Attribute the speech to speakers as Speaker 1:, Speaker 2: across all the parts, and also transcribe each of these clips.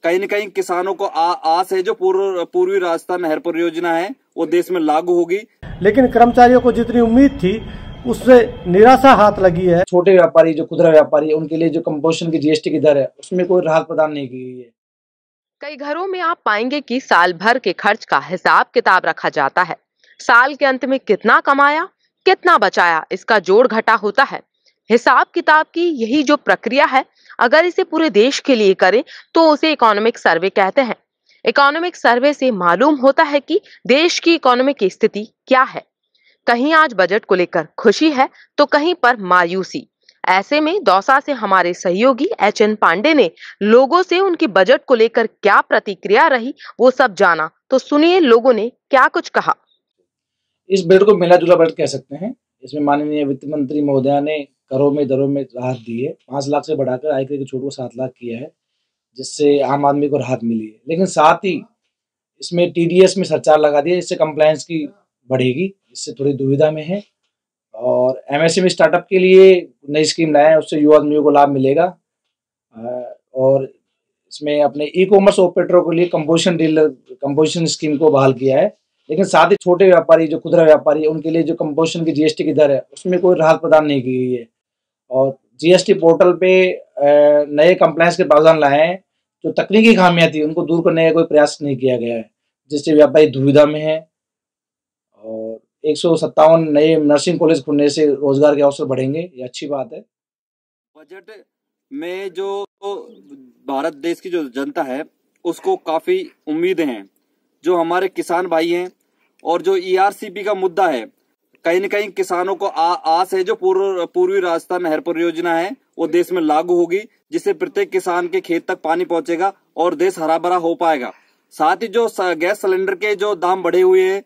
Speaker 1: कहीं न कहीं किसानों को आस है जो पूर्वी राजस्थान नहर परियोजना है वो देश में लागू होगी,
Speaker 2: लेकिन कर्मचारियों को जितनी उम्मीद थी उससे निराशा हाथ लगी है।
Speaker 3: छोटे व्यापारी जो खुदरा व्यापारी है उनके लिए जो कंपोजिशन की जीएसटी की दर है उसमें कोई राहत प्रदान नहीं की गई है।
Speaker 4: कई घरों में आप पाएंगे कि साल भर के खर्च का हिसाब किताब रखा जाता है। साल के अंत में कितना कमाया, कितना बचाया, इसका जोड़ घटा होता है। हिसाब किताब की यही जो प्रक्रिया है, अगर इसे पूरे देश के लिए करें तो उसे इकोनॉमिक सर्वे कहते हैं। इकोनॉमिक सर्वे से मालूम होता है कि देश की इकोनॉमिक स्थिति क्या है। कहीं आज बजट को लेकर खुशी है तो कहीं पर मायूसी। ऐसे में दौसा से हमारे सहयोगी एचएन पांडे ने लोगों से उनकी बजट को लेकर क्या प्रतिक्रिया रही वो सब जाना, तो सुनिए लोगों ने क्या कुछ कहा।
Speaker 3: इस बजट को मिला जुला बजट कह सकते हैं। इसमें माननीय वित्त मंत्री महोदया ने करों में दरों में राहत दी है। 5 लाख से बढ़ाकर आयकर की छूट को 7 लाख किया है, जिससे आम आदमी को राहत मिली है। लेकिन साथ ही इसमें टीडीएस में सरचार्ज लगा दिया, इससे कंप्लायंस की बढ़ेगी, इससे थोड़ी दुविधा में है। और एमएसएमई स्टार्टअप के लिए नई स्कीम लाया है, उससे युवा आदमियों को लाभ मिलेगा। और इसमें अपने ई कॉमर्स ऑपरेटरों के लिए कंपोजिशन स्कीम को बहाल किया है। लेकिन साथ ही छोटे व्यापारी जो खुदरा व्यापारी है उनके लिए जो कंपोजिशन की जीएसटी की दर है उसमें कोई राहत प्रदान नहीं की गई है। और जीएसटी पोर्टल पे नए कंप्लायंस के प्रावधान लाए हैं। जो तकनीकी खामियां थी उनको दूर करने का कोई प्रयास नहीं किया गया है, जिससे व्यापारी दुविधा में है। और 157 नए नर्सिंग कॉलेज खुलने से रोजगार के अवसर बढ़ेंगे, ये अच्छी बात है।
Speaker 1: बजट में जो भारत देश की जो जनता है उसको काफी उम्मीदें हैं। जो हमारे किसान भाई हैं और जो ईआरसीपी का मुद्दा है, कहीं न कहीं किसानों को आस है जो पूर्वी राजस्थान नहर परियोजना है वो देश में लागू होगी, जिससे प्रत्येक किसान के खेत तक पानी पहुंचेगा और देश हरा भरा हो पाएगा। साथ ही जो गैस सिलेंडर के जो दाम बढ़े हुए हैं,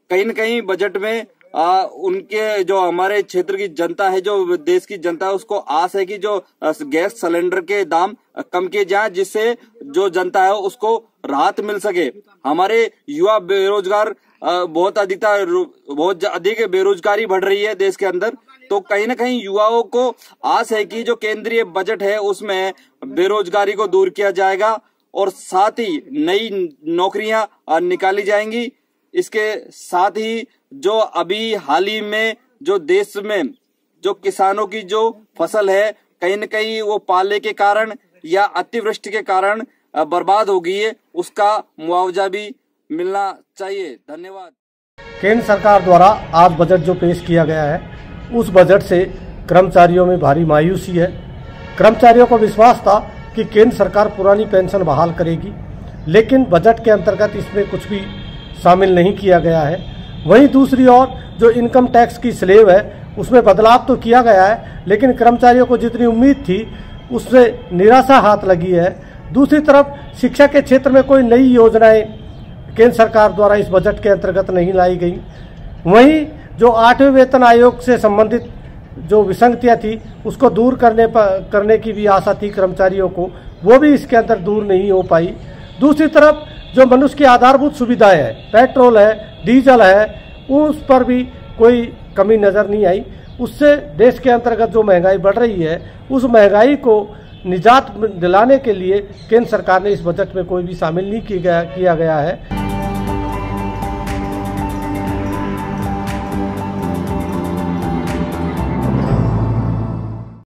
Speaker 1: कहीं न कहीं बजट में उनके जो हमारे क्षेत्र की जनता है, जो देश की जनता है, उसको आस है कि जो गैस सिलेंडर के दाम कम किए जाएं, जिससे जो जनता है उसको राहत मिल सके। हमारे युवा बेरोजगार बहुत अधिक बेरोजगारी बढ़ रही है देश के अंदर, तो कहीं न कहीं युवाओं को आस है कि जो केंद्रीय बजट है उसमें बेरोजगारी को दूर किया जाएगा और साथ ही नई नौकरियां निकाली जाएंगी। इसके साथ ही जो अभी हाल ही में जो देश में जो किसानों की जो फसल है, कहीं न कहीं वो पाले के कारण या अतिवृष्टि के कारण बर्बाद हो गई है, उसका मुआवजा भी मिलना चाहिए। धन्यवाद।
Speaker 2: केंद्र सरकार द्वारा आज बजट जो पेश किया गया है, उस बजट से कर्मचारियों में भारी मायूसी है। कर्मचारियों को विश्वास था कि केंद्र सरकार पुरानी पेंशन बहाल करेगी, लेकिन बजट के अंतर्गत इसमें कुछ भी शामिल नहीं किया गया है। वहीं दूसरी ओर जो इनकम टैक्स की स्लेब है उसमें बदलाव तो किया गया है, लेकिन कर्मचारियों को जितनी उम्मीद थी उससे निराशा हाथ लगी है। दूसरी तरफ शिक्षा के क्षेत्र में कोई नई योजनाएं केंद्र सरकार द्वारा इस बजट के अंतर्गत नहीं लाई गई। वहीं जो 8वें वेतन आयोग से संबंधित जो विसंगतियां थी उसको दूर करने की भी आशा थी कर्मचारियों को, वो भी इसके अंदर दूर नहीं हो पाई। दूसरी तरफ जो मनुष्य की आधारभूत सुविधाएं है, पेट्रोल है, डीजल है, उस पर भी कोई कमी नजर नहीं आई। उससे देश के अंतर्गत जो महंगाई बढ़ रही है, उस महंगाई को निजात दिलाने के लिए केंद्र सरकार ने इस बजट में कोई भी शामिल नहीं किया गया है।